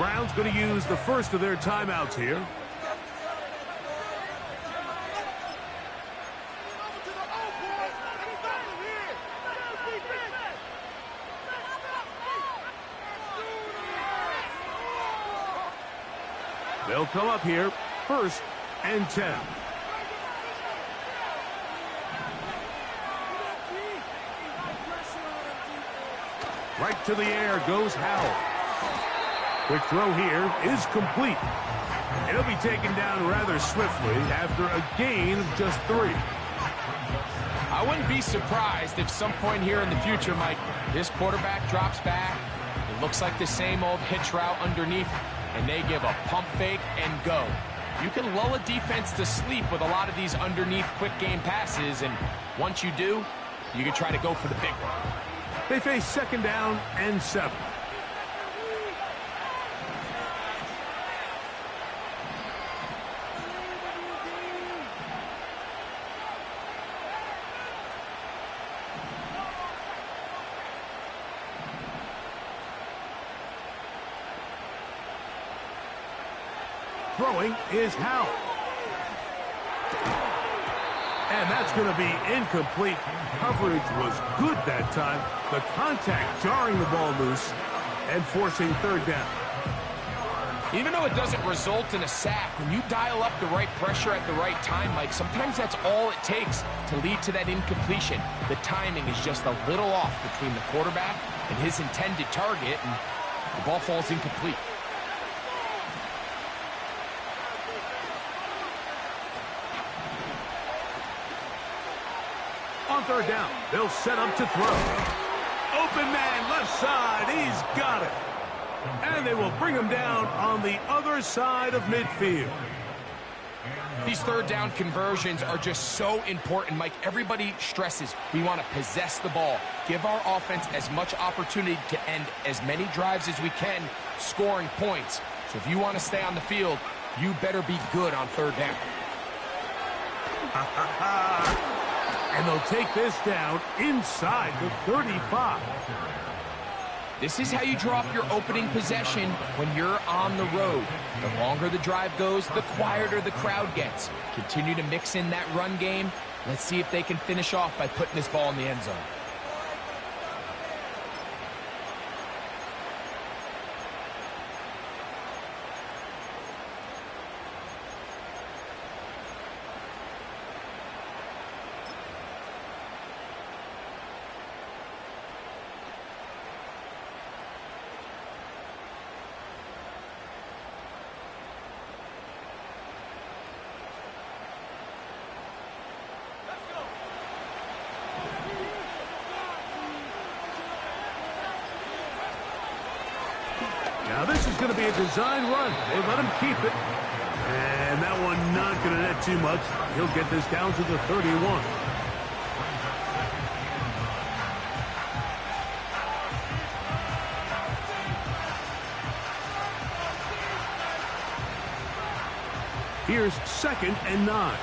Brown's going to use the first of their timeouts here. They'll come up here, 1st and 10. Right to the air goes Howell. Quick throw here is complete. It'll be taken down rather swiftly after a gain of just 3. I wouldn't be surprised if some point here in the future, Mike, this quarterback drops back. It looks like the same old hitch route underneath, and they give a pump fake and go. You can lull a defense to sleep with a lot of these underneath quick game passes, and once you do, you can try to go for the big one. They face 2nd down and 7. Throwing is Howell. And that's going to be incomplete. Coverage was good that time. The contact jarring the ball loose and forcing 3rd down. Even though it doesn't result in a sack, when you dial up the right pressure at the right time, Mike, sometimes that's all it takes to lead to that incompletion. The timing is just a little off between the quarterback and his intended target, and the ball falls incomplete. On 3rd down, they'll set up to throw. Open man, left side, he's got it. And they will bring him down on the other side of midfield. These 3rd down conversions are just so important, Mike. Everybody stresses we want to possess the ball, give our offense as much opportunity to end as many drives as we can, scoring points. So if you want to stay on the field, you better be good on 3rd down. And they'll take this down inside the 35. This is how you drop your opening possession when you're on the road. The longer the drive goes, the quieter the crowd gets. Continue to mix in that run game. Let's see if they can finish off by putting this ball in the end zone. Now this is going to be a design run. They let him keep it. And that one not going to net too much. He'll get this down to the 31. Here's 2nd and 9.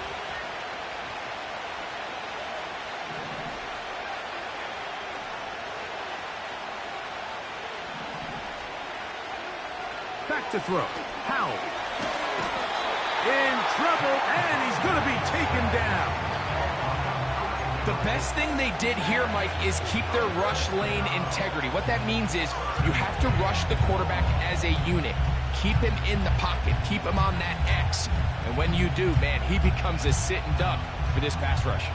Back to throw. Howell. In trouble, and he's going to be taken down. The best thing they did here, Mike, is keep their rush lane integrity. What that means is you have to rush the quarterback as a unit. Keep him in the pocket. Keep him on that X. And when you do, man, he becomes a sitting duck for this pass rush.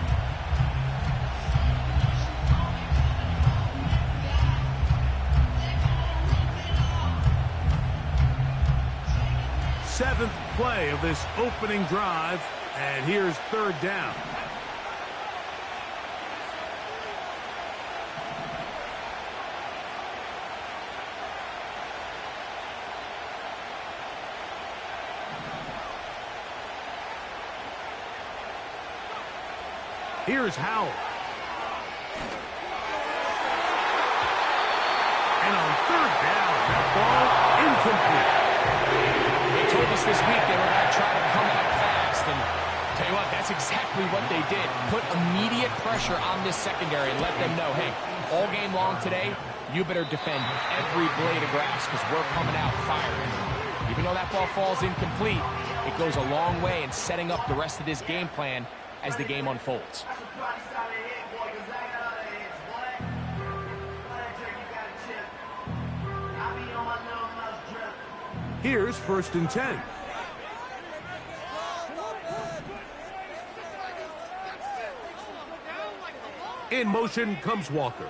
Seventh play of this opening drive, and here's 3rd down. Here's Howell. And on 3rd down, that ball incomplete. They told us this week they were going to try to come out fast, and tell you what, that's exactly what they did. Put immediate pressure on this secondary and let them know, hey, all game long today, you better defend every blade of grass because we're coming out firing. Even though that ball falls incomplete, it goes a long way in setting up the rest of this game plan as the game unfolds. Here's 1st and 10. In motion comes Walker.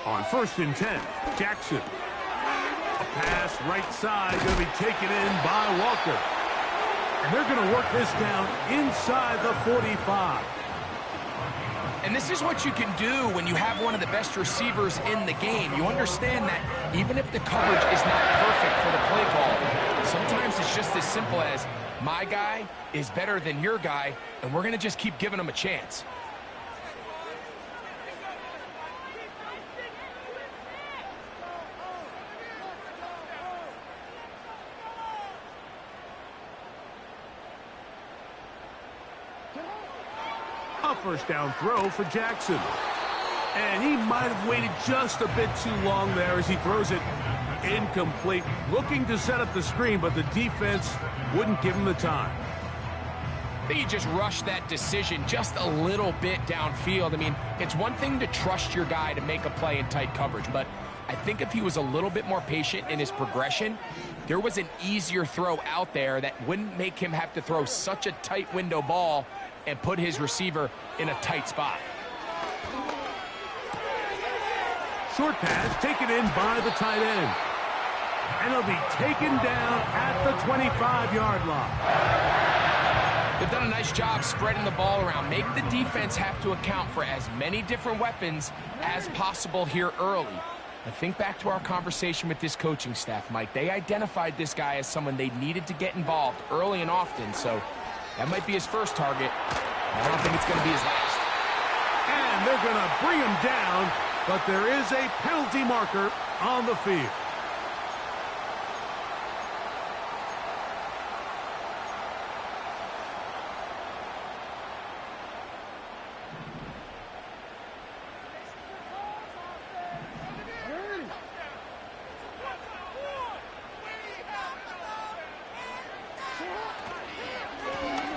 On 1st and 10, Jackson. A pass right side, going to be taken in by Walker. And they're going to work this down inside the 45. And this is what you can do when you have one of the best receivers in the game. You understand that even if the coverage is not perfect for the play call, sometimes it's just as simple as my guy is better than your guy, and we're going to just keep giving him a chance. A 1st down throw for Jackson. And he might have waited just a bit too long there as he throws it incomplete. Looking to set up the screen, but the defense wouldn't give him the time. I think he just rushed that decision just a little bit downfield. I mean, it's one thing to trust your guy to make a play in tight coverage, but I think if he was a little bit more patient in his progression, there was an easier throw out there that wouldn't make him have to throw such a tight window ball and put his receiver in a tight spot. Short pass taken in by the tight end. And he'll be taken down at the 25-yard line. They've done a nice job spreading the ball around. Make the defense have to account for as many different weapons as possible here early. I think back to our conversation with this coaching staff, Mike. They identified this guy as someone they needed to get involved early and often, so that might be his first target. I don't think it's going to be his last. And they're going to bring him down, but there is a penalty marker on the field.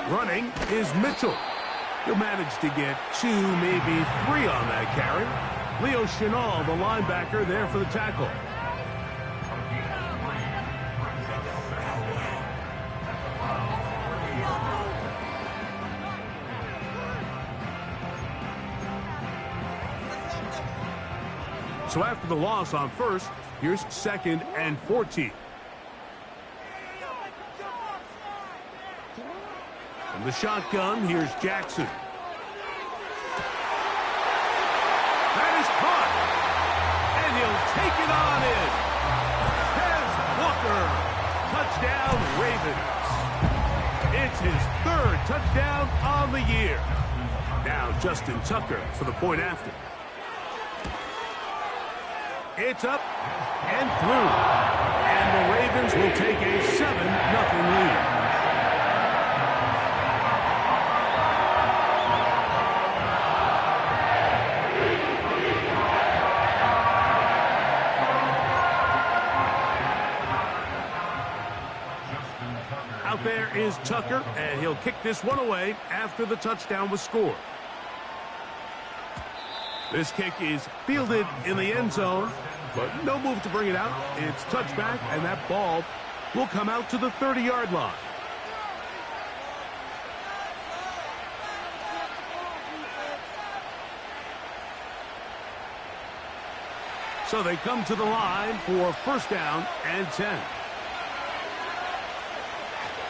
Running is Mitchell. He'll manage to get 2, maybe 3 on that carry. Leo Chenal, the linebacker, there for the tackle. So after the loss on 1st, here's 2nd and 14. From the shotgun, here's Jackson. That is caught. And he'll take it on in. Has Walker. Touchdown, Ravens. It's his 3rd touchdown on the year. Now Justin Tucker for the point after. It's up and through. And the Ravens will take a 7-0 lead. Out there is Tucker, and he'll kick this one away after the touchdown was scored. This kick is fielded in the end zone, but no move to bring it out. It's touchback, and that ball will come out to the 30-yard line. So they come to the line for 1st down and 10.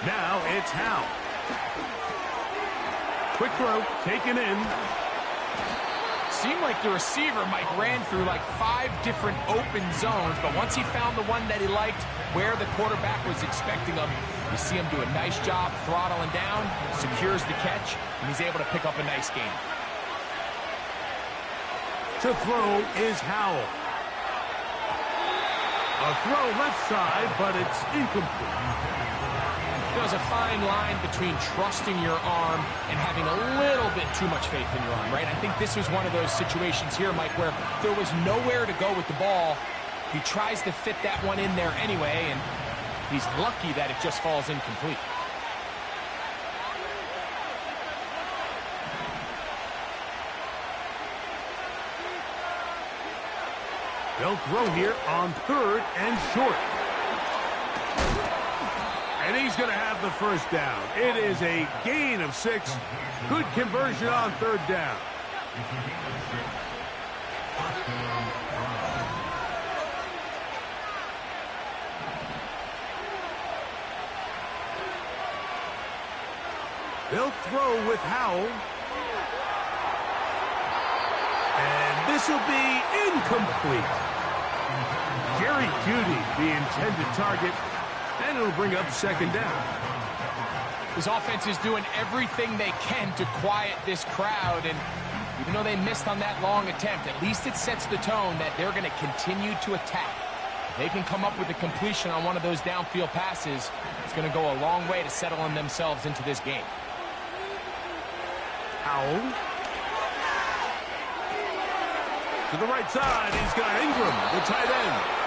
Now it's Howe. Quick throw, taken in. Seemed like the receiver, Mike, ran through like 5 different open zones, but once he found the one that he liked, where the quarterback was expecting him, you see him do a nice job throttling down, secures the catch, and he's able to pick up a nice gain. To throw is Howell. A throw left side, but it's incomplete. there's a fine line between trusting your arm and having a little bit too much faith in your arm, right? I think this was one of those situations here, Mike, where there was nowhere to go with the ball. He tries to fit that one in there anyway, and he's lucky that it just falls incomplete. They'll throw here on 3rd and short. And he's going to have the first down. It is a gain of 6. Good conversion on 3rd down. They'll throw with Howell. And this will be incomplete. Jerry Jeudy, the intended target, and it'll bring up 2nd down. His offense is doing everything they can to quiet this crowd, and even though they missed on that long attempt, at least it sets the tone that they're going to continue to attack. If they can come up with a completion on one of those downfield passes, it's going to go a long way to settling themselves into this game. Howell. To the right side, he's got Ingram, the tight end.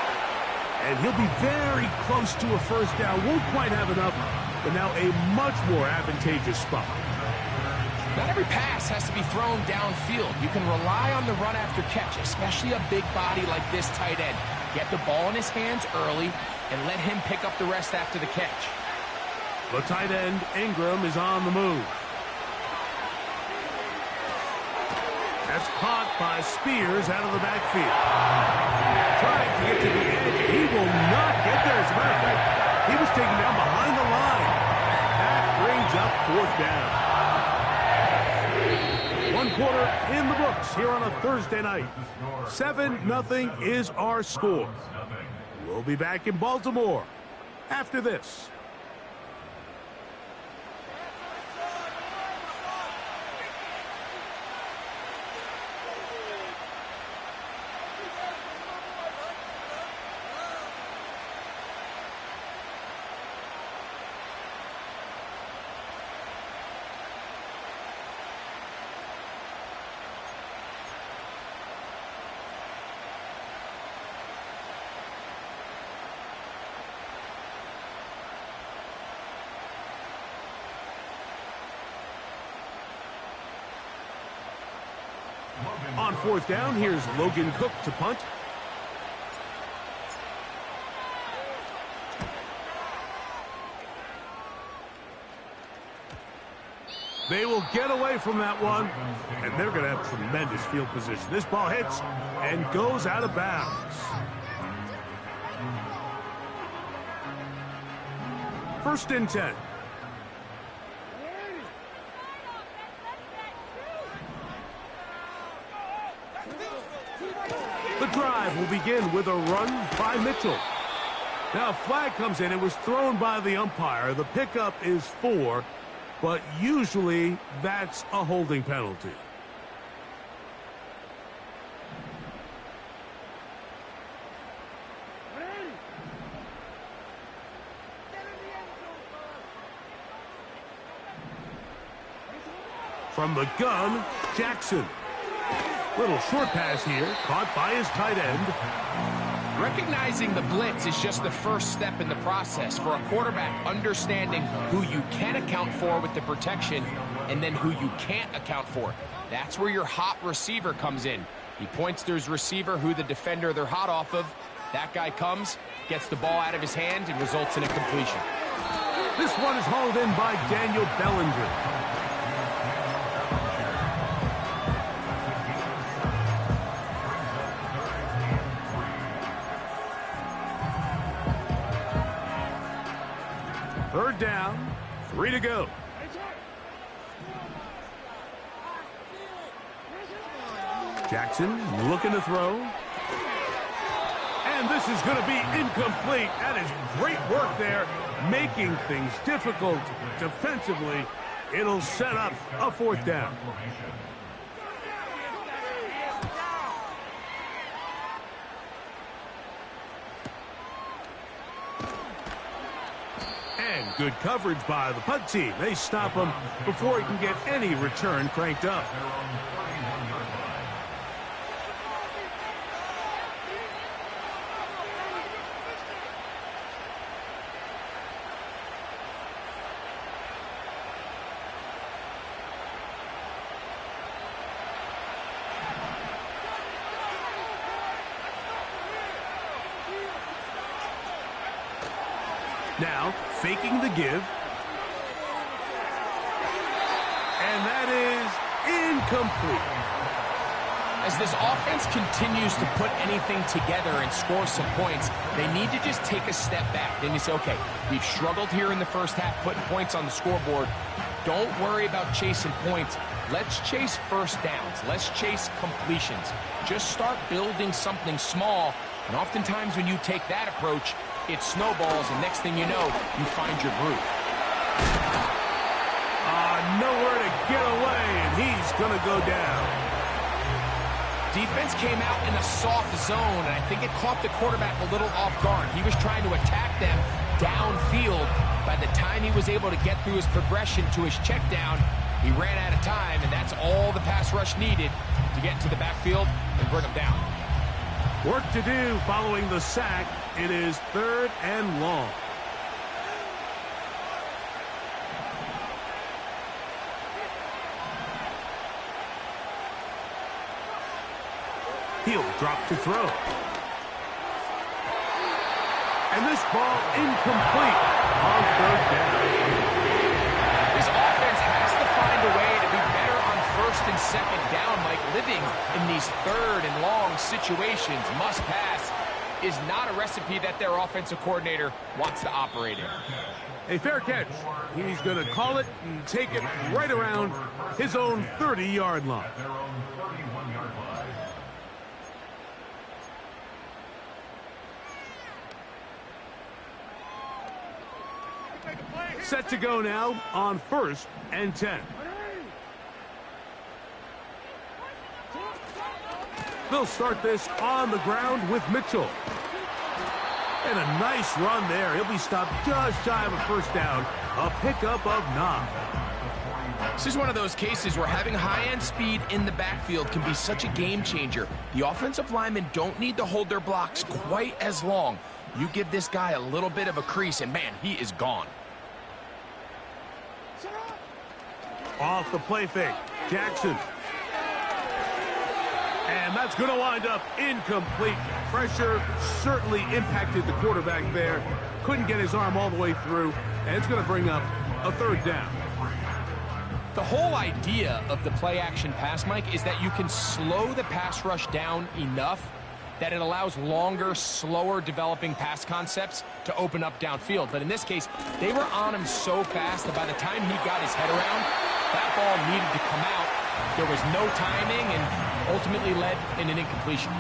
And he'll be very close to a first down. Won't quite have enough, but now a much more advantageous spot. Not every pass has to be thrown downfield. You can rely on the run after catch, especially a big body like this tight end. Get the ball in his hands early and let him pick up the rest after the catch. The tight end, Ingram, is on the move. That's caught by Spears out of the backfield. Trying to get to the edge. He will not get there. As a matter of fact, he was taken down behind the line. That brings up 4th down. 1 quarter in the books here on a Thursday night. 7-0 is our score. We'll be back in Baltimore after this. On 4th down, here's Logan Cook to punt. They will get away from that one, and they're going to have tremendous field position. This ball hits and goes out of bounds. 1st and 10. The drive will begin with a run by Mitchell. Now a flag comes in. It was thrown by the umpire. The pickup is 4, but usually that's a holding penalty. From the gun, Jackson. Little short pass here, caught by his tight end. Recognizing the blitz is just the first step in the process for a quarterback understanding who you can account for with the protection and then who you can't account for. That's where your hot receiver comes in. He points to his receiver who the defender they're hot off of. That guy comes, gets the ball out of his hand, and results in a completion. This one is hauled in by Daniel Bellinger. Third down, 3 to go. Jackson looking to throw. And this is going to be incomplete. That is great work there, making things difficult defensively. It'll set up a 4th down. And Good coverage by the punt team. They stop him before he can get any return cranked up. Now, faking the give. And that is incomplete. As this offense continues to put anything together and score some points, they need to just take a step back. Then you say, okay, we've struggled here in the first half, putting points on the scoreboard. Don't worry about chasing points. Let's chase first downs. Let's chase completions. Just start building something small. And oftentimes when you take that approach, it snowballs, and next thing you know, you find your groove. Nowhere to get away, and he's going to go down. Defense came out in a soft zone, and I think it caught the quarterback a little off guard. He was trying to attack them downfield. By the time he was able to get through his progression to his check down, he ran out of time, and that's all the pass rush needed to get into the backfield and bring him down. Work to do following the sack. It is 3rd and long. He'll drop to throw. And this ball incomplete on 3rd down. This offense has to find a way to be better on 1st and 2nd down, Mike. Living in these 3rd and long situations, must pass, is not a recipe that their offensive coordinator wants to operate in. A fair catch. He's going to call it and take it right around his own 30-yard line. Set to go now on 1st and 10. They'll start this on the ground with Mitchell. And a nice run there. He'll be stopped just shy of a 1st down. A pickup of 9. This is one of those cases where having high-end speed in the backfield can be such a game changer. The offensive linemen don't need to hold their blocks quite as long. You give this guy a little bit of a crease, and man, he is gone. Off the play fake, Jackson. And that's going to wind up incomplete. Pressure certainly impacted the quarterback there. Couldn't get his arm all the way through, and it's going to bring up a 3rd down. The whole idea of the play-action pass, Mike, is that you can slow the pass rush down enough that it allows longer, slower developing pass concepts to open up downfield. But in this case, they were on him so fast that by the time he got his head around, that ball needed to come out. There was no timing and ultimately led in an incompletion.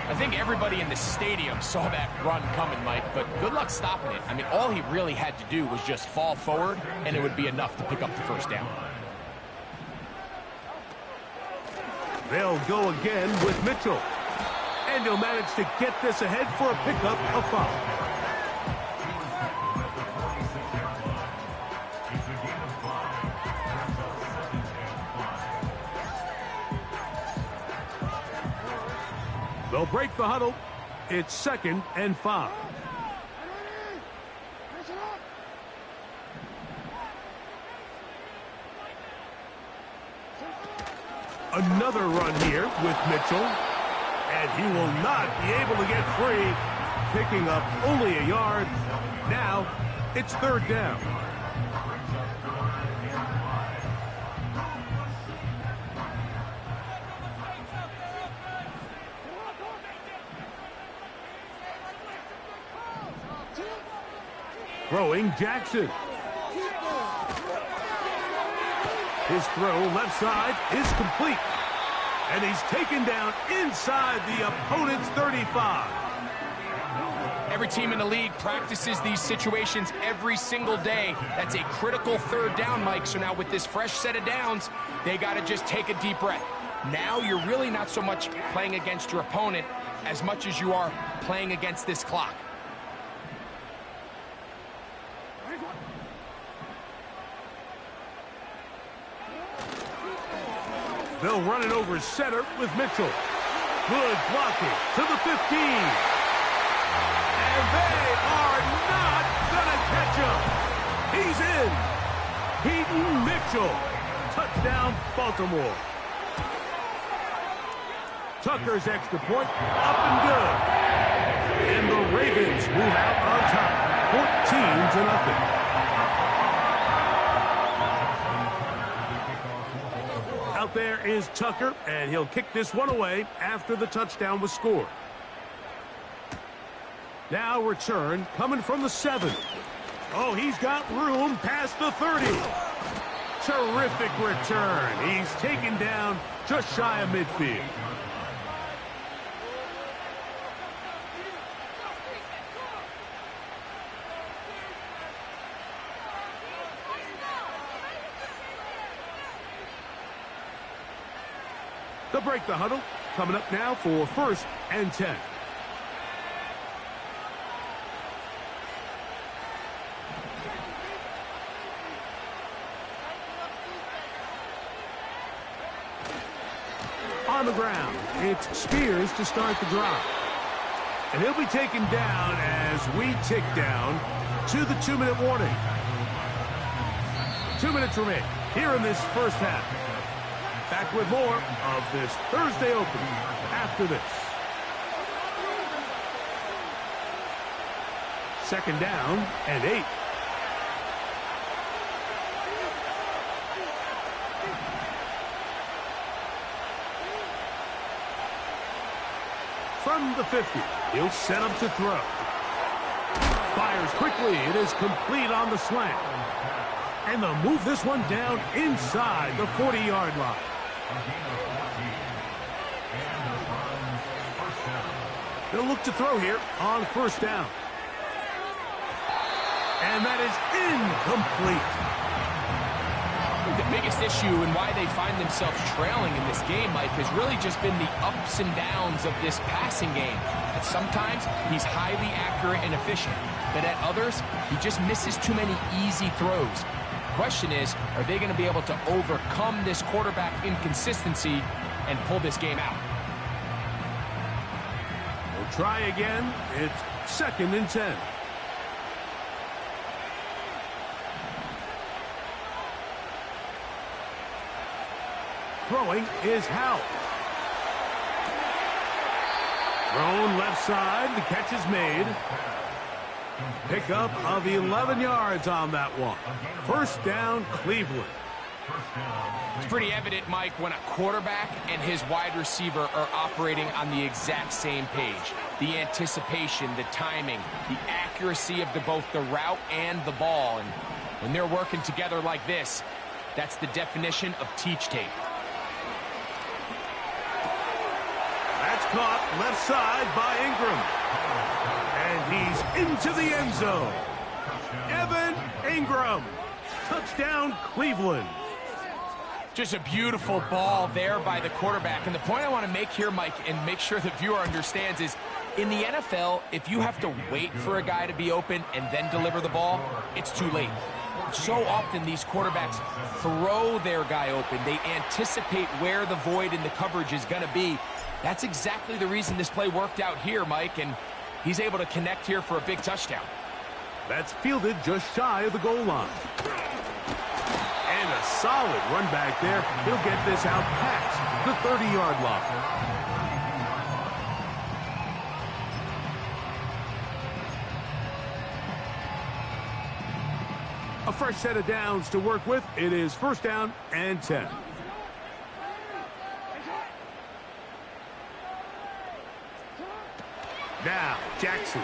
I think everybody in the stadium saw that run coming, Mike, but good luck stopping it. I mean, all he really had to do was just fall forward, and it would be enough to pick up the 1st down. They'll go again with Mitchell. And he'll manage to get this ahead for a pickup of 5. They'll break the huddle. It's 2nd and 5. Another run here with Mitchell. And he will not be able to get free. Picking up only a yard. Now, it's 3rd down. Throwing Jackson. His throw left side is complete. And he's taken down inside the opponent's 35. Every team in the league practices these situations every single day. That's a critical 3rd down, Mike. So now with this fresh set of downs, they got to just take a deep breath. Now you're really not so much playing against your opponent as much as you are playing against this clock. They'll run it over center with Mitchell. Good blocking to the 15. And they are not going to catch him. He's in. Keaton Mitchell. Touchdown, Baltimore. Tucker's extra point up and good. And the Ravens move out on top, 14-0. Out there is Tucker, and he'll kick this one away after the touchdown was scored. Now return coming from the 7. Oh, he's got room past the 30. Terrific return. He's taken down just shy of midfield. They'll break the huddle. Coming up now for 1st and 10. On the ground, it's Spears to start the drive. And he'll be taken down as we tick down to the 2-minute warning. 2 minutes remain here in this first half. Back with more of this Thursday opening after this. 2nd down and 8. From the 50, he'll set up to throw. Fires quickly. It is complete on the slant. And they'll move this one down inside the 40-yard line. They'll look to throw here on 1st down. And that is incomplete. The biggest issue and why they find themselves trailing in this game, Mike, has really just been the ups and downs of this passing game. At sometimes, he's highly accurate and efficient. But at others, he just misses too many easy throws. Question is, are they going to be able to overcome this quarterback inconsistency and pull this game out? We'll try again. It's 2nd and 10. Throwing is Howell. Thrown left side. The catch is made. Pickup of 11 yards on that one. 1st down, Cleveland. It's pretty evident, Mike, when a quarterback and his wide receiver are operating on the exact same page. The anticipation, the timing, the accuracy of both the route and the ball. And when they're working together like this, that's the definition of teach tape. That's caught left side by Ingram. And he's into the end zone. Evan Ingram. Touchdown, Cleveland. Just a beautiful ball there by the quarterback. And the point I want to make here, Mike, and make sure the viewer understands is, in the NFL, if you have to wait for a guy to be open and then deliver the ball, it's too late. So often these quarterbacks throw their guy open. They anticipate where the void in the coverage is going to be. That's exactly the reason this play worked out here, Mike, and he's able to connect here for a big touchdown. That's fielded just shy of the goal line. And a solid run back there. He'll get this out past the 30-yard line. A fresh set of downs to work with. It is 1st down and 10. Now, Jackson.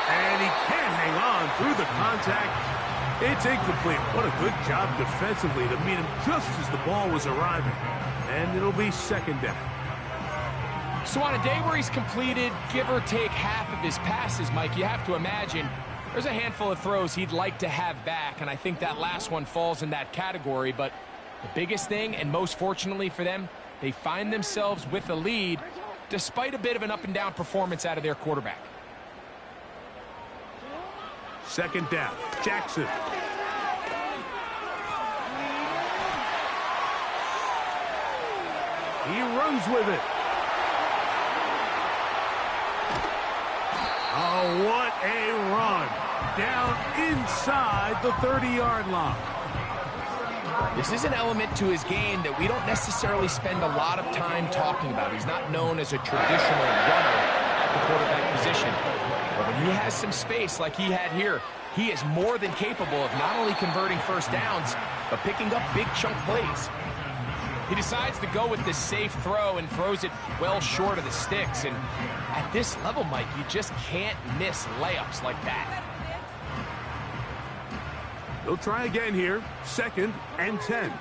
And he can't hang on through the contact. It's incomplete. What a good job defensively to meet him just as the ball was arriving. And it'll be 2nd down. So on a day where he's completed, give or take half of his passes, Mike, you have to imagine there's a handful of throws he'd like to have back, and I think that last one falls in that category. But the biggest thing, and most fortunately for them, they find themselves with a lead despite a bit of an up-and-down performance out of their quarterback. 2nd down, Jackson. He runs with it. Oh, what a run. Down inside the 30-yard line. This is an element to his game that we don't necessarily spend a lot of time talking about. He's not known as a traditional runner at the quarterback position. But when he has some space like he had here, he is more than capable of not only converting first downs, but picking up big chunk plays. He decides to go with this safe throw and throws it well short of the sticks. And at this level, Mike, you just can't miss layups like that. They'll try again here. 2nd and 10.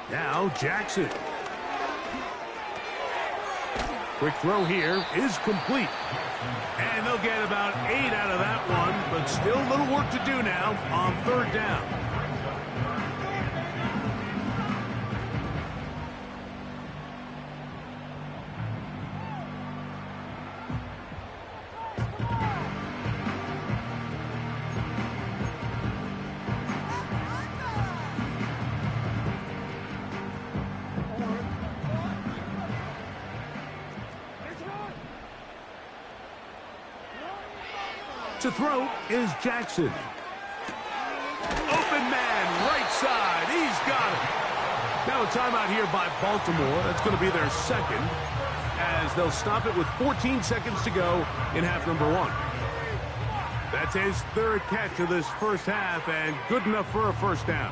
Now Jackson. Quick throw here is complete. And they'll get about 8 out of that one, but still a little work to do now on 3rd down. To throw is Jackson. Open man, right side. He's got it. Now a timeout here by Baltimore. That's going to be their 2nd, as they'll stop it with 14 seconds to go in half number 1. That's his 3rd catch of this first half, and good enough for a first down.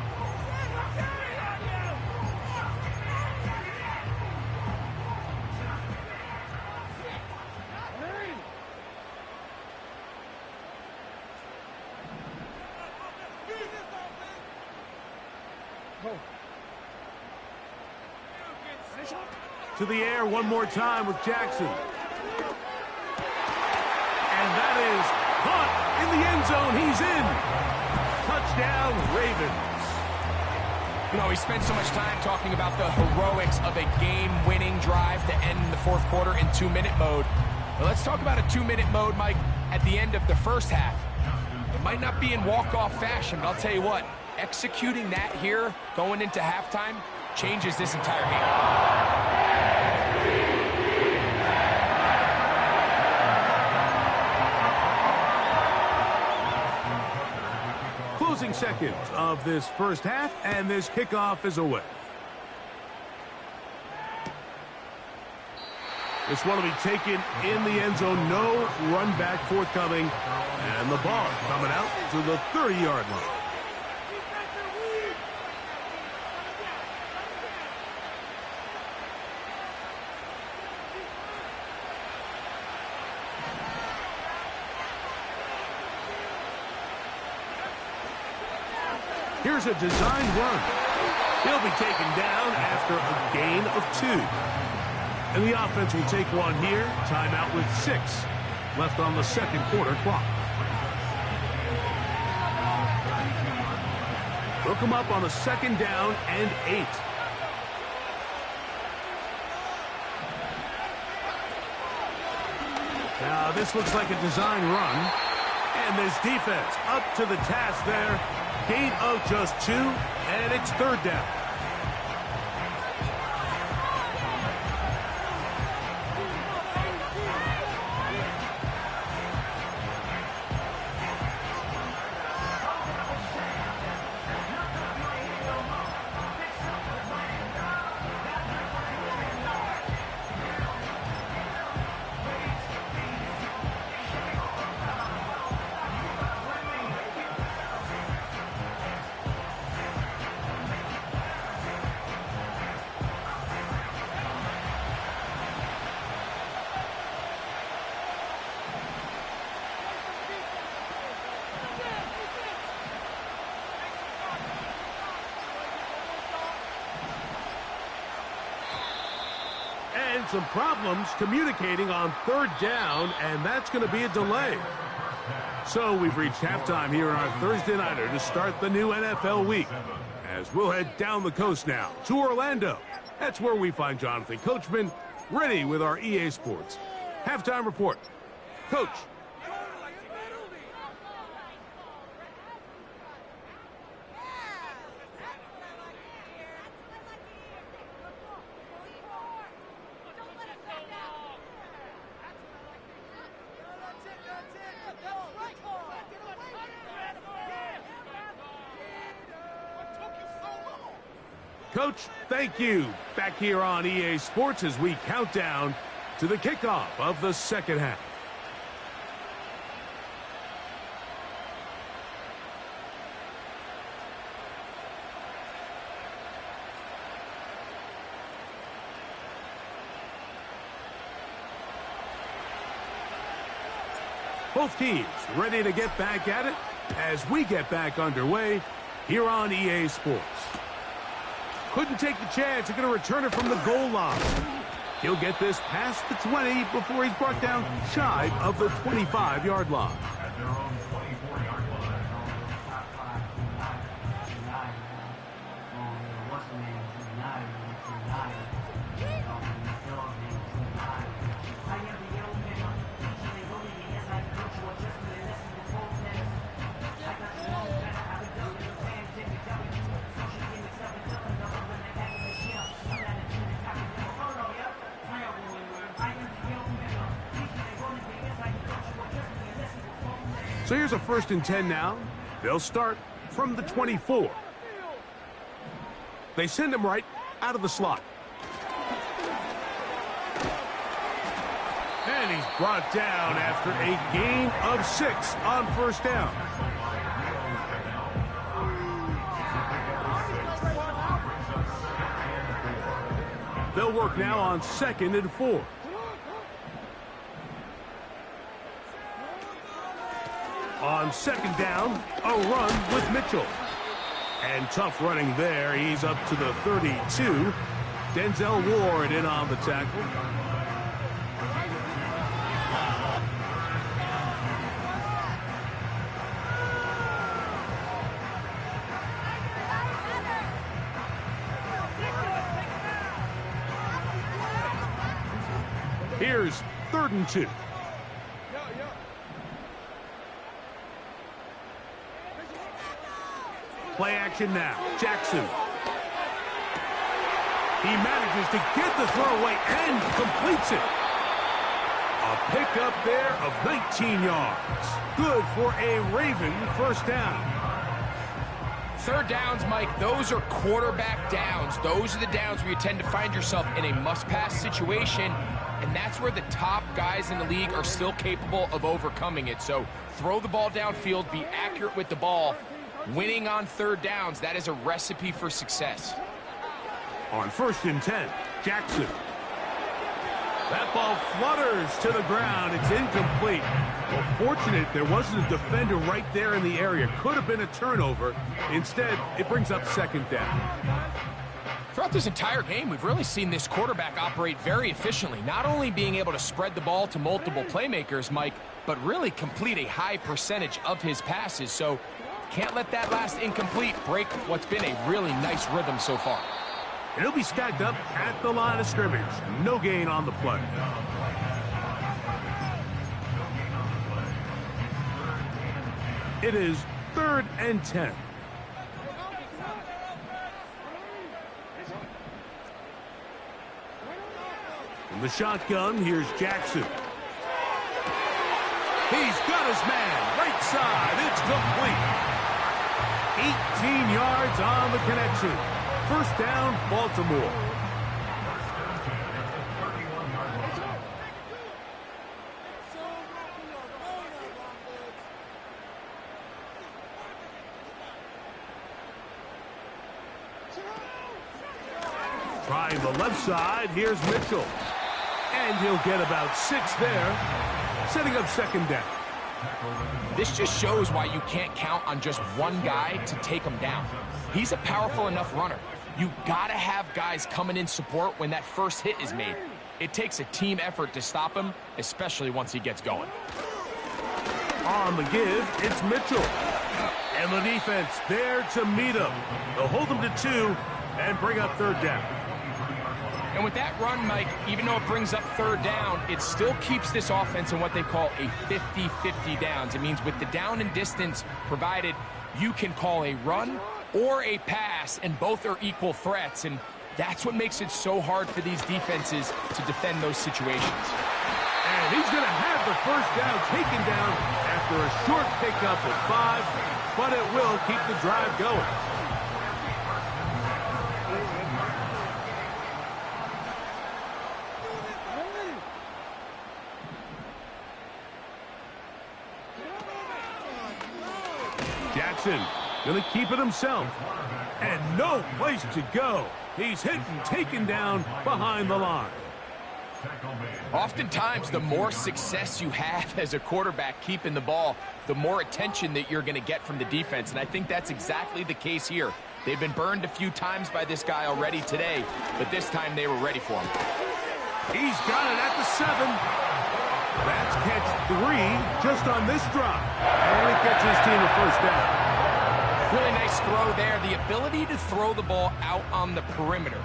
To the air one more time with Jackson. And that is caught in the end zone. He's in. Touchdown, Ravens. You know, we spent so much time talking about the heroics of a game-winning drive to end the 4th quarter in 2-minute mode. Well, let's talk about a 2-minute mode, Mike, at the end of the first half. It might not be in walk-off fashion, but I'll tell you what, executing that here going into halftime changes this entire game. Closing seconds of this first half, and this kickoff is away. This one will be taken in the end zone. No run back forthcoming. And the ball coming out to the 30-yard line. Here's a designed run. He'll be taken down after a gain of 2. And the offense will take one here. Timeout with 6 left on the 2nd quarter clock. They'll come up on a 2nd down and 8. Now this looks like a design run. And this defense up to the task there. Gain of just 2, and it's 3rd down. Some problems communicating on 3rd down, and that's going to be a delay. So we've reached halftime here on our Thursday Nighter to start the new NFL week, as we'll head down the coast now to Orlando. That's where we find Jonathan Coachman ready with our EA Sports halftime report. Coach. Coach, thank you. Back here on EA Sports as we count down to the kickoff of the second half. Both teams ready to get back at it as we get back underway here on EA Sports. Couldn't take the chance. They're going to return it from the goal line. He'll get this past the 20 before he's brought down shy of the 25-yard line. So here's a 1st and 10 now. They'll start from the 24. They send him right out of the slot. And he's brought down after a gain of 6 on 1st down. They'll work now on 2nd and 4. On 2nd down, a run with Mitchell. And tough running there. He's up to the 32. Denzel Ward in on the tackle. Here's 3rd and 2. Play action now. Jackson. He manages to get the throwaway and completes it. A pickup there of 19 yards. Good for a Raven 1st down. 3rd downs, Mike, those are quarterback downs. Those are the downs where you tend to find yourself in a must-pass situation, and that's where the top guys in the league are still capable of overcoming it. So throw the ball downfield, be accurate with the ball. Winning on 3rd downs, that is a recipe for success. On 1st and 10, Jackson. That ball flutters to the ground. It's incomplete. Well, fortunate there wasn't a defender right there in the area. Could have been a turnover. Instead, it brings up 2nd down. Throughout this entire game, we've really seen this quarterback operate very efficiently. Not only being able to spread the ball to multiple playmakers, Mike, but really complete a high percentage of his passes. So can't let that last incomplete break what's been a really nice rhythm so far. And he'll be stacked up at the line of scrimmage. No gain on the play. It is 3rd and 10. From the shotgun, here's Jackson. He's got his man. Right side. It's complete. 18 yards on the connection. 1st down, Baltimore. Trying the left side, here's Mitchell. And he'll get about 6 there, setting up 2nd down. This just shows why you can't count on just one guy to take him down. He's a powerful enough runner. You gotta have guys coming in support when that first hit is made. It takes a team effort to stop him, especially once he gets going. On the give, it's Mitchell. And the defense there to meet him. They'll hold him to 2 and bring up 3rd down. And with that run, Mike, even though it brings up 3rd down, it still keeps this offense in what they call a 50-50 downs. It means with the down and distance provided, you can call a run or a pass, and both are equal threats. And that's what makes it so hard for these defenses to defend those situations. And he's going to have the 1st down taken down after a short pickup of 5, but it will keep the drive going. Jackson gonna keep it himself. And no place to go. He's hit and taken down behind the line. Oftentimes, the more success you have as a quarterback keeping the ball, the more attention that you're going to get from the defense. And I think that's exactly the case here. They've been burned a few times by this guy already today, but this time they were ready for him. He's got it at the 7. That's catch 3 just on this drop. And it gets his team a first down. Really nice throw there. The ability to throw the ball out on the perimeter.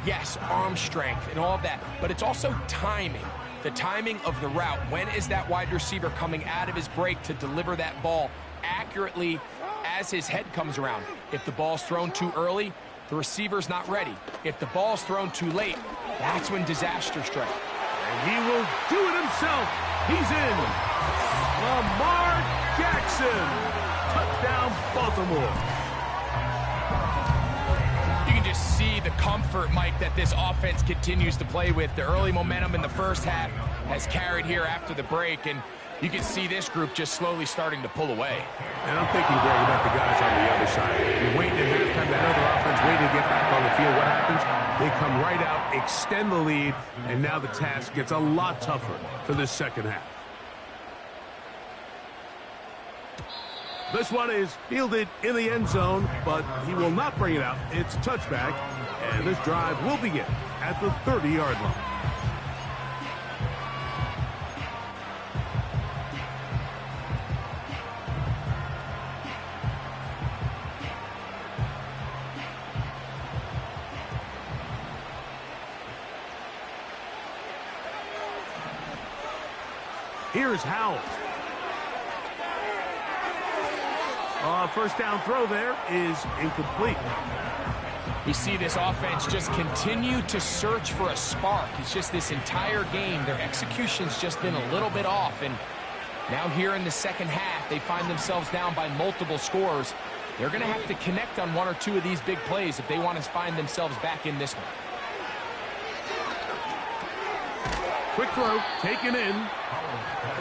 Yes, arm strength and all of that, but it's also timing. The timing of the route. When is that wide receiver coming out of his break to deliver that ball accurately as his head comes around? If the ball's thrown too early, the receiver's not ready. If the ball's thrown too late, that's when disaster strikes. And he will do it himself. He's in. Lamar Jackson. Touchdown, Baltimore. You can just see the comfort, Mike, that this offense continues to play with. The early momentum in the first half has carried here after the break, and you can see this group just slowly starting to pull away. And I'm thinking, Greg, about the guys on the other side. You're waiting at halftime, that other offense waiting to get back on the field. What happens? They come right out, extend the lead, and now the task gets a lot tougher for this second half. This one is fielded in the end zone, but he will not bring it out. It's touchback, and this drive will begin at the 30-yard line. Here's Howell. First down throw there is incomplete. We see this offense just continue to search for a spark. It's just this entire game, their execution's just been a little bit off. And now here in the second half, they find themselves down by multiple scores. They're going to have to connect on one or two of these big plays if they want to find themselves back in this one. Quick throw, taken in.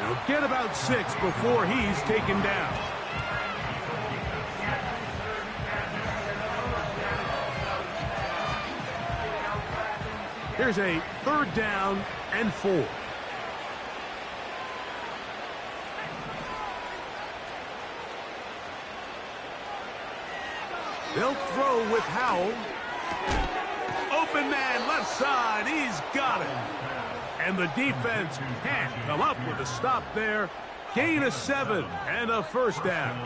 He'll get about 6 before he's taken down. Here's a 3rd down and 4. They'll throw with Howell. Open man left side. He's got it. And the defense can't come up with a stop there. Gain of 7 and a first down.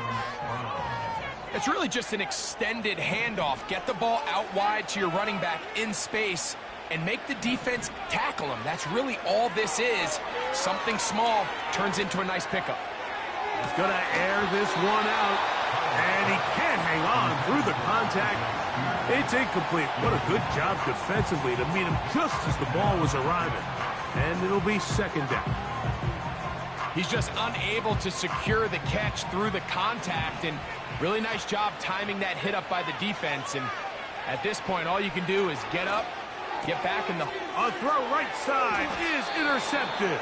It's really just an extended handoff. Get the ball out wide to your running back in space and make the defense tackle him. That's really all this is. Something small turns into a nice pickup. He's going to air this one out, and he can't hang on through the contact. It's incomplete. What a good job defensively to meet him just as the ball was arriving. And it'll be 2nd down. He's just unable to secure the catch through the contact, and really nice job timing that hit up by the defense. And at this point, all you can do is get up, get back in the... A throw right side is intercepted.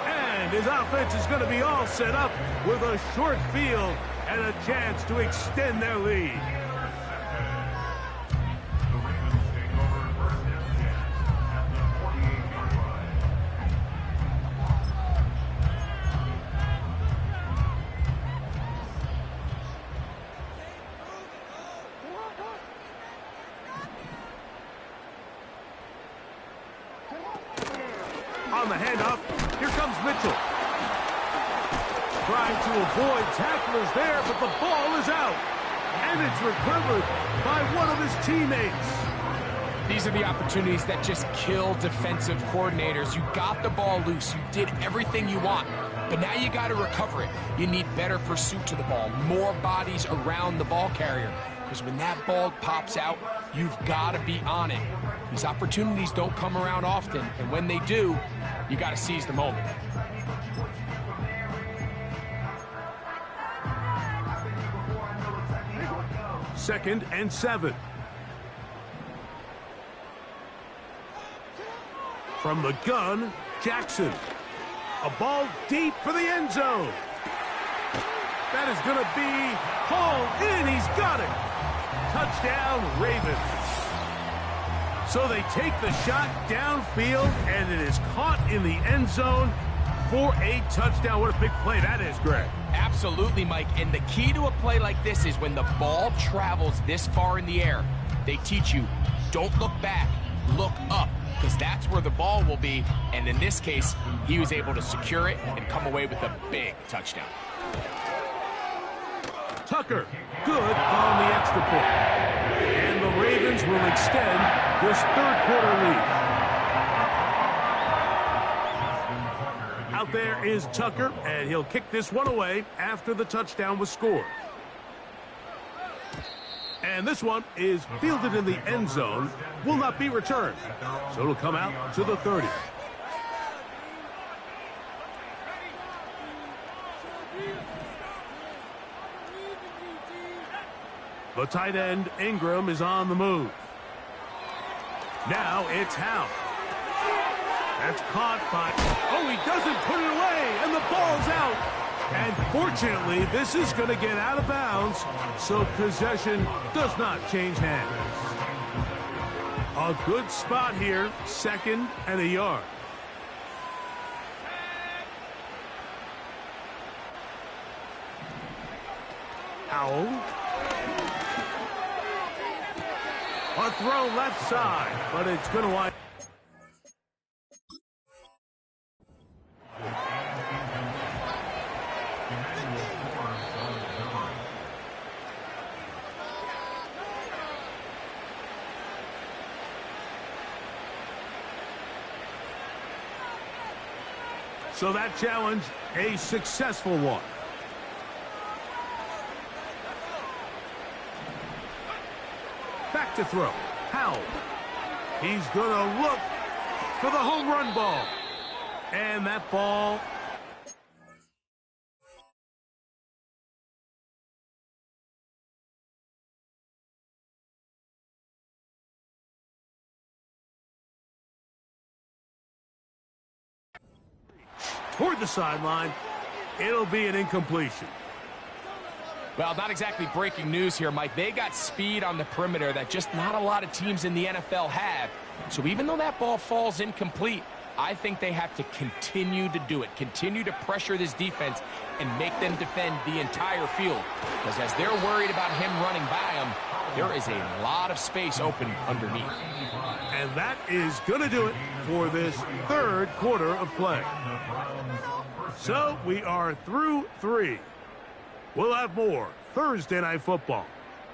And his offense is going to be all set up with a short field and a chance to extend their lead. On the handoff, here comes Mitchell. Trying to avoid tacklers there, but the ball is out. And it's recovered by one of his teammates. These are the opportunities that just kill defensive coordinators. You got the ball loose. You did everything you want. But now you got to recover it. You need better pursuit to the ball, more bodies around the ball carrier. Because when that ball pops out, you've got to be on it. These opportunities don't come around often, and when they do, you got to seize the moment. Second and 7. From the gun, Jackson. A ball deep for the end zone. That is going to be Hauled in, he's got it. Touchdown, Ravens. So they take the shot downfield, and it is caught in the end zone for a touchdown. What a big play that is, Greg. Absolutely, Mike. And the key to a play like this is when the ball travels this far in the air, they teach you, don't look back, look up, because that's where the ball will be. And in this case, he was able to secure it and come away with a big touchdown. Tucker, good on the extra point. And the Ravens will extend this third quarter lead. Out there is Tucker, and he'll kick this one away after the touchdown was scored. And this one is fielded in the end zone, will not be returned. So it'll come out to the 30. The tight end, Ingram, is on the move. Now it's Howe. That's caught by... Oh, he doesn't put it away, and the ball's out. And fortunately, this is going to get out of bounds, so possession does not change hands. A good spot here, 2nd and a yard. Howell. A throw left side, but it's going to wind. So that challenge, a successful one. Back to throw. Howell. He's going to look for the home run ball. And that ball... toward the sideline. It'll be an incompletion. Well, not exactly breaking news here, Mike. They got speed on the perimeter that just not a lot of teams in the NFL have. So even though that ball falls incomplete, I think they have to continue to do it. Continue to pressure this defense and make them defend the entire field. Because as they're worried about him running by them, there is a lot of space open underneath. And that is going to do it for this third quarter of play. So we are through 3. We'll have more Thursday Night Football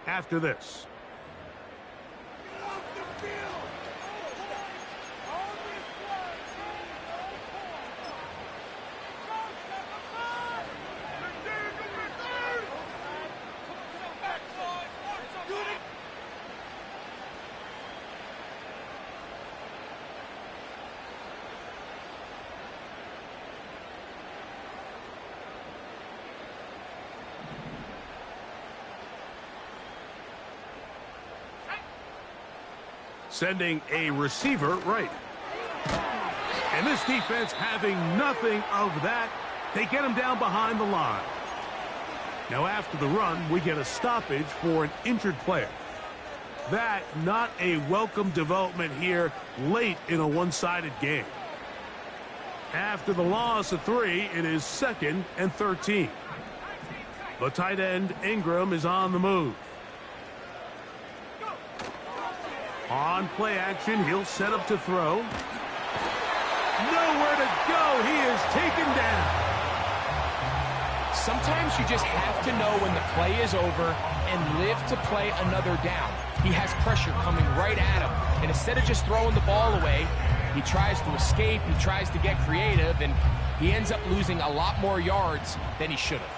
after this. Sending a receiver right. And this defense having nothing of that. They get him down behind the line. Now after the run, we get a stoppage for an injured player. That not a welcome development here late in a one-sided game. After the loss of 3, it is 2nd and 13. The tight end, Ingram, is on the move. On play action, he'll set up to throw. Nowhere to go. He is taken down. Sometimes you just have to know when the play is over and live to play another down. He has pressure coming right at him. And instead of just throwing the ball away, he tries to escape, he tries to get creative, and he ends up losing a lot more yards than he should have.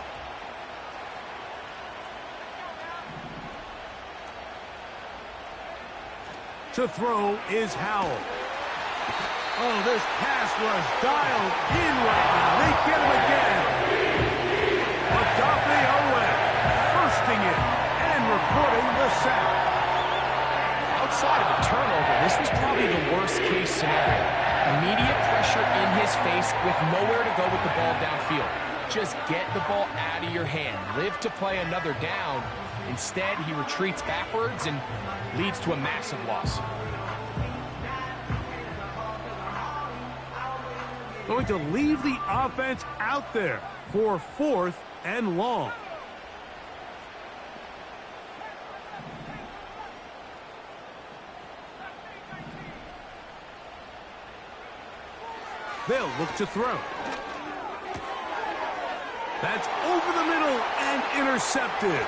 To throw is Howell. Oh, this pass was dialed in right now. They get him again. Adafe Owe bursting it and recording the sack. Outside of a turnover, this was probably the worst-case scenario. Immediate pressure in his face with nowhere to go with the ball downfield. just get the ball out of your hand. Live to play another down. Instead, he retreats backwards and leads to a massive loss. Going to leave the offense out there for 4th and long. They'll look to throw. That's over the middle and intercepted.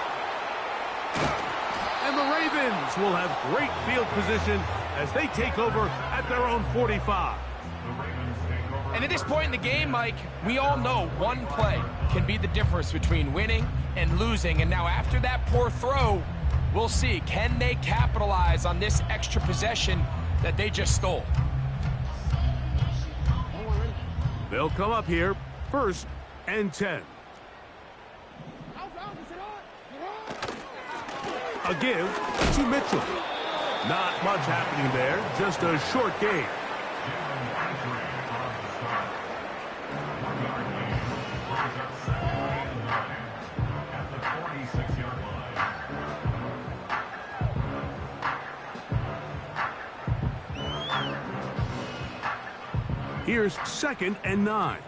And the Ravens will have great field position as they take over at their own 45. And at this point in the game, Mike, we all know one play can be the difference between winning and losing. And now after that poor throw, we'll see, can they capitalize on this extra possession that they just stole? They'll come up here, 1st and 10. A give to Mitchell. Not much happening there, just a short gain. Here's 2nd and 9.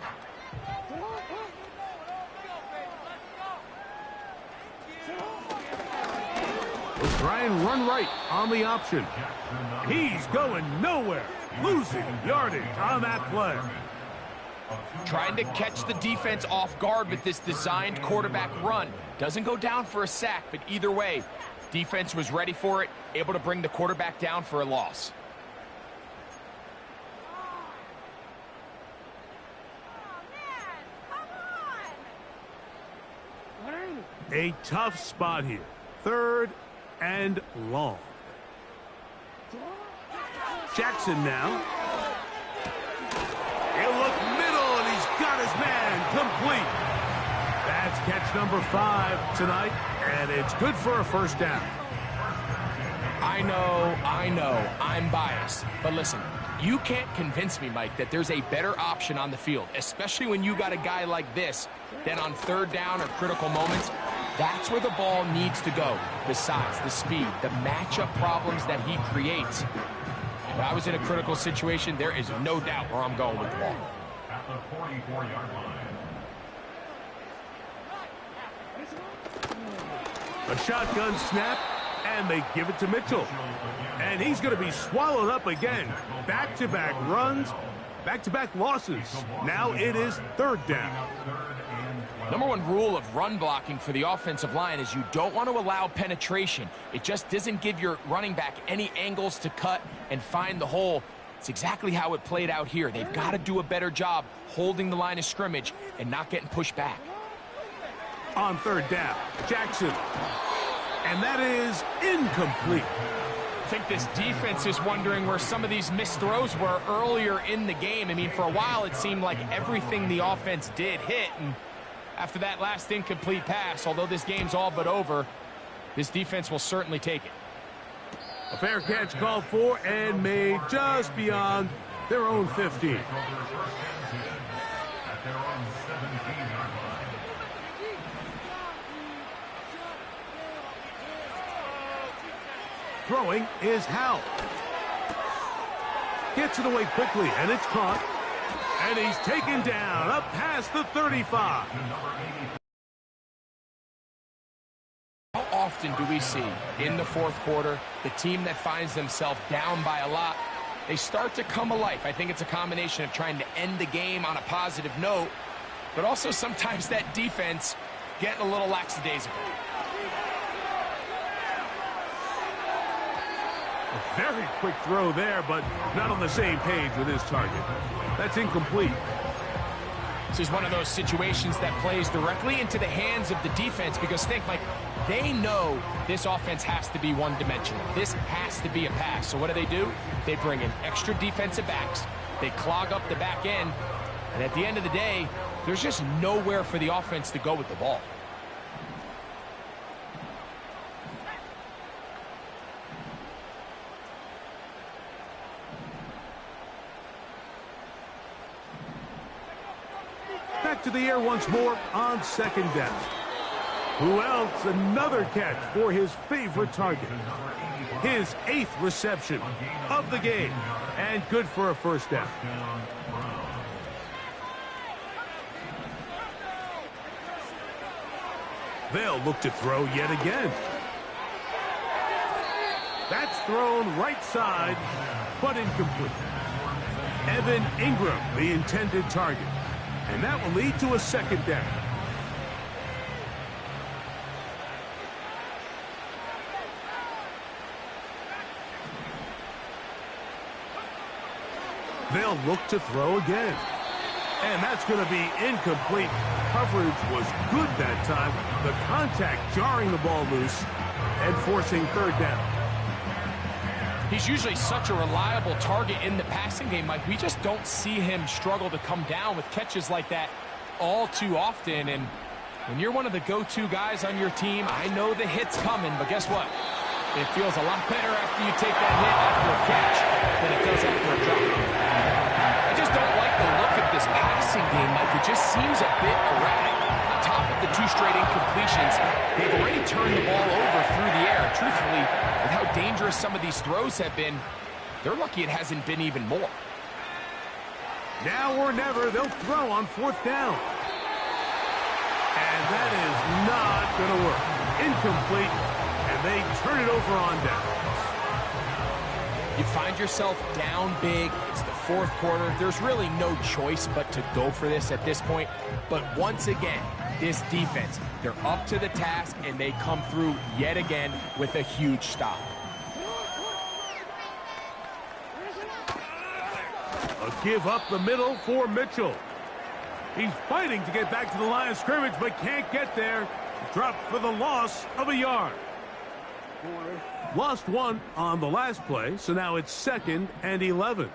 We'll try and run right on the option. He's going nowhere. Losing yardage on that play. Trying to catch the defense off guard with this designed quarterback run. Doesn't go down for a sack, but either way, defense was ready for it, able to bring the quarterback down for a loss. A tough spot here. 3rd and long. Jackson now. He'll look middle, and he's got his man complete. That's catch number 5 tonight, and it's good for a 1st down. I know, I'm biased. But listen, you can't convince me, Mike, that there's a better option on the field, especially when you got a guy like this, than on 3rd down or critical moments. That's where the ball needs to go. The size, the speed, the matchup problems that he creates. If I was in a critical situation, there is no doubt where I'm going with the ball. At the 44-yard line. A shotgun snap, and they give it to Mitchell. And he's going to be swallowed up again. Back-to-back runs, back-to-back losses. Now it is 3rd down. Number one rule of run blocking for the offensive line is you don't want to allow penetration. It just doesn't give your running back any angles to cut and find the hole. It's exactly how it played out here. They've got to do a better job holding the line of scrimmage and not getting pushed back. On 3rd down, Jackson. And that is incomplete. I think this defense is wondering where some of these missed throws were earlier in the game. I mean, for a while it seemed like everything the offense did hit, and after that last incomplete pass, although this game's all but over, this defense will certainly take it. A fair catch called for and made just beyond their own 15. Throwing is Howell. Gets it away quickly, and it's caught. And he's taken down up past the 35. How often do we see in the 4th quarter the team that finds themselves down by a lot, they start to come alive? I think it's a combination of trying to end the game on a positive note, but also sometimes that defense getting a little lackadaisical. A very quick throw there, but not on the same page with his target. That's incomplete. This is one of those situations that plays directly into the hands of the defense because think, Mike, they know this offense has to be one-dimensional. This has to be a pass. So what do? They bring in extra defensive backs. They clog up the back end. And at the end of the day, there's just nowhere for the offense to go with the ball. to the air once more on second down. Who else? Another catch for his favorite target. His 8th reception of the game. And good for a first down. They'll look to throw yet again. That's thrown right side, but incomplete. Evan Ingram, the intended target. And that will lead to a second down. They'll look to throw again. And that's going to be incomplete. Coverage was good that time. The contact jarring the ball loose and forcing third down. He's usually such a reliable target in the passing game, Mike. We just don't see him struggle to come down with catches like that all too often. And when you're one of the go-to guys on your team, I know the hit's coming, but guess what? It feels a lot better after you take that hit after a catch than it does after a drop. I just don't like the look of this passing game, Mike. It just seems a bit erratic. On top of the 2 straight incompletions, they've already turned the ball over through the air. Truthfully, with how dangerous some of these throws have been, they're lucky it hasn't been even more. Now or never, they'll throw on 4th down. And that is not going to work. Incomplete, and they turn it over on downs. You find yourself down big. It's the 4th quarter. There's really no choice but to go for this at this point. But once again, this defense, they're up to the task, and they come through yet again with a huge stop. A give up the middle for Mitchell. He's fighting to get back to the line of scrimmage, but can't get there. Dropped for the loss of a yard. Lost 1 on the last play, so now it's 2nd and 11.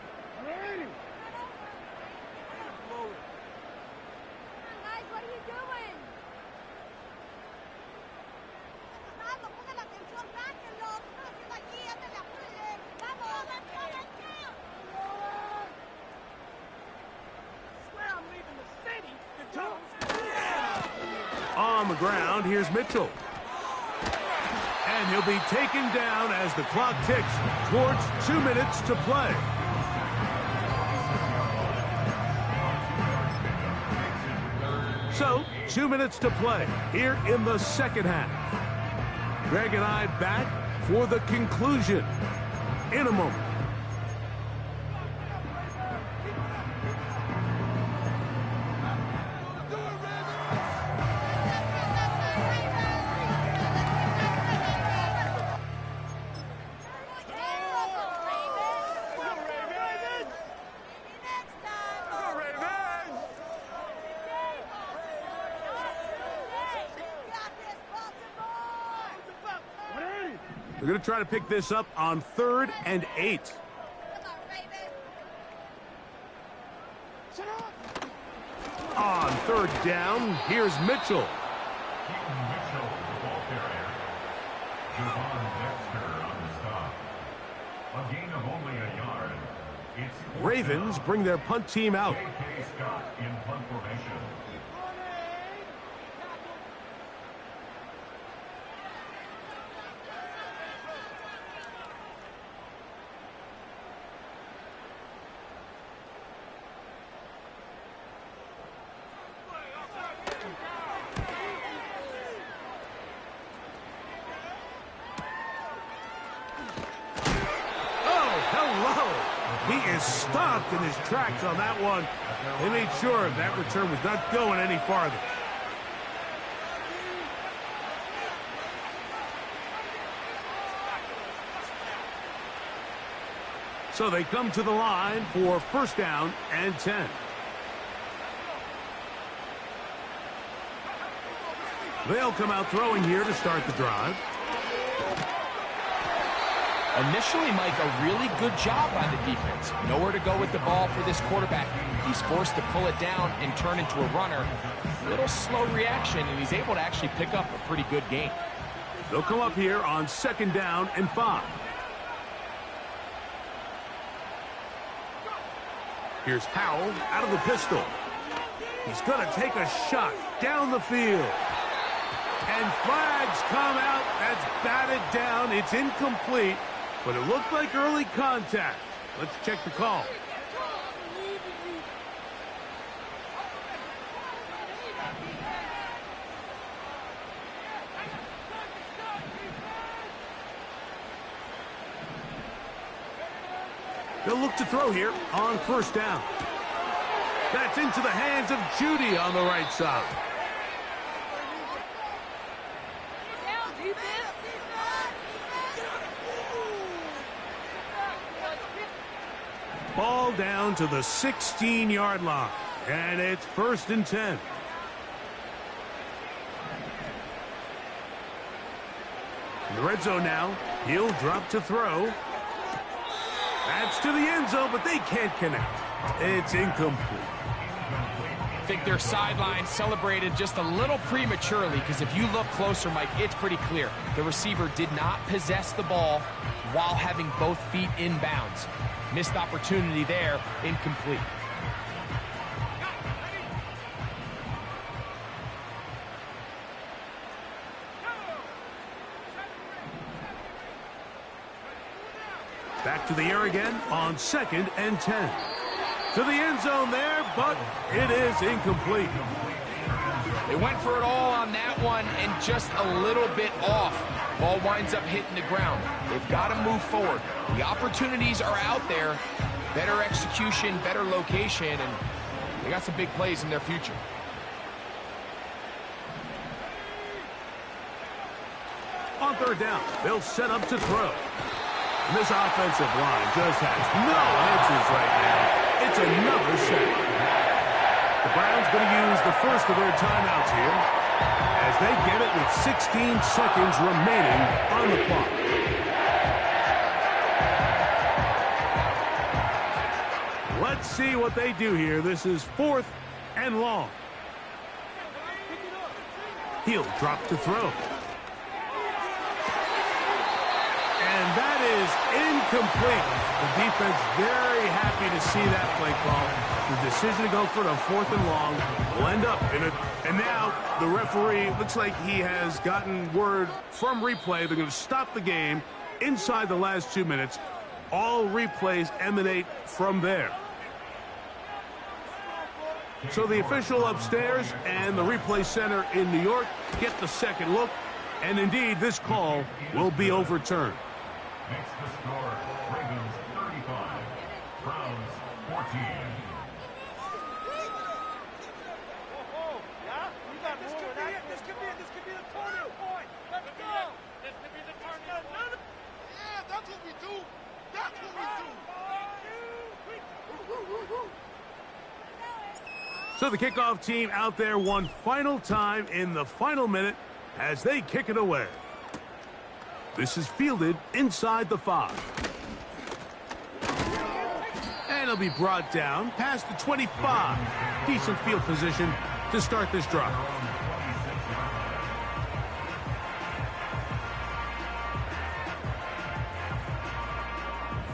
On the ground, here's Mitchell. And he'll be taken down as the clock ticks towards 2 minutes to play. So, 2 minutes to play here in the second half. Greg and I back for the conclusion in a moment. They're going to try to pick this up on 3rd and 8. On 3rd down, here's Mitchell. Mitchell, the ball carrier. Javon Dexter on the stop. A gain of only a yard. It's Ravens bring their punt team out. J.K. Scott in punt formation. He is stopped in his tracks on that one. They made sure that return was not going any farther. So they come to the line for 1st down and 10. They'll come out throwing here to start the drive. Initially, Mike, a really good job by the defense. Nowhere to go with the ball for this quarterback. He's forced to pull it down and turn into a runner. Little slow reaction, and he's able to actually pick up a pretty good gain. They'll come up here on 2nd down and 5. Here's Howell out of the pistol. He's going to take a shot down the field. And flags come out. That's batted down. It's incomplete, but it looked like early contact. Let's check the call. They'll look to throw here on first down. That's into the hands of Judy on the right side. Ball down to the 16-yard line, and it's 1st and 10. In the red zone now, he'll drop to throw. That's to the end zone, but they can't connect. It's incomplete. I think their sideline celebrated just a little prematurely, because if you look closer, Mike, it's pretty clear. The receiver did not possess the ball while having both feet in bounds. Missed opportunity there, incomplete. Back to the air again on 2nd and 10. To the end zone there, but it is incomplete. They went for it all on that one and just a little bit off. Ball winds up hitting the ground. They've got to move forward. The opportunities are out there. Better execution, better location, and they got some big plays in their future. On 3rd down, they'll set up to throw. And this offensive line just has no answers right now. It's another sack. The Browns going to use the first of their timeouts here as they get it with 16 seconds remaining on the clock. Let's see what they do here. This is 4th and long. He'll drop to throw. And that is incomplete. The defense very happy to see that play call. The decision to go for it on 4th and long will end up in it. And now the referee looks like he has gotten word from replay. They're going to stop the game inside the last 2 minutes. All replays emanate from there. So the official upstairs and the replay center in New York get the second look. And indeed, this call will be overturned. Makes the score Ravens 35, Browns 14. This could be the turning point. Let's go. This could be the turning point. Yeah, that's what we do. That's what we do. So the kickoff team out there one final time in the final minute as they kick it away. This is fielded inside the 5. And it'll be brought down past the 25. Decent field position to start this drive.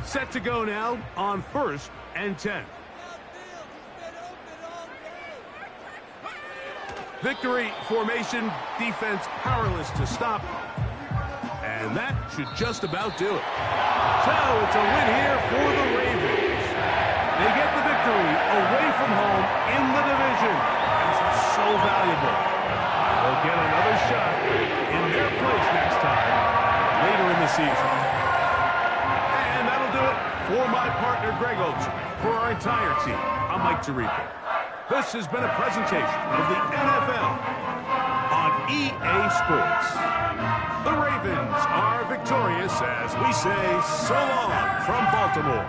Set to go now on 1st and 10. Victory formation, defense powerless to stop. And that should just about do it. So it's a win here for the Ravens. They get the victory away from home in the division. That's so valuable. They'll get another shot in their place next time later in the season. And that'll do it for my partner Greg Olson. For our entire team, I'm Mike Tirico. This has been a presentation of the NFL on EA Sports. The Ravens are victorious as we say so long from Baltimore.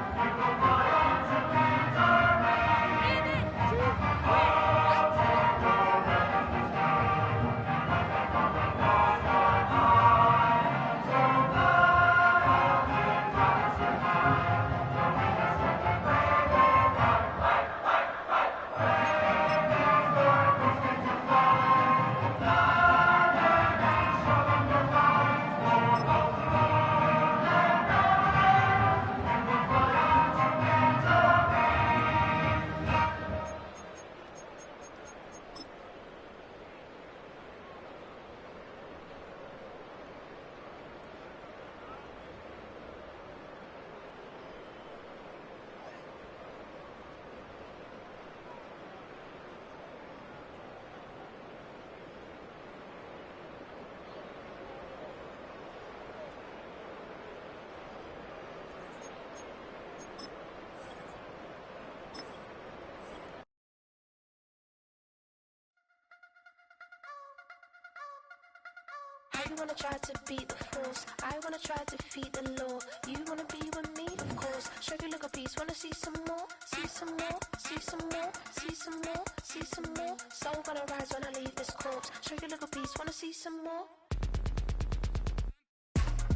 You wanna try to beat the force, I wanna try to defeat the law. You wanna be with me, of course. Show you little piece, wanna see some more, see some more, see some more, see some more, see some more. Soul gonna rise when I leave this corpse. Show you little piece, wanna see some more.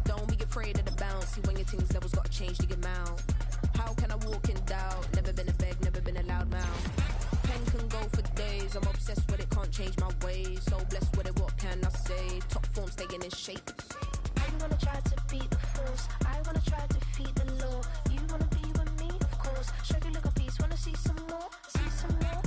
Don't be afraid of the bounce. See when your things levels gotta change the amount. How can I walk in doubt? Never been a beg, never been a loud mouth. Pen can go for days. I'm obsessed with it, can't change my ways. So blessed with it, what can I say? Top form staying in shape. You wanna try to beat the force, I wanna try to defeat the law. You wanna be with me, of course. Show you little piece, wanna see some more, see some more,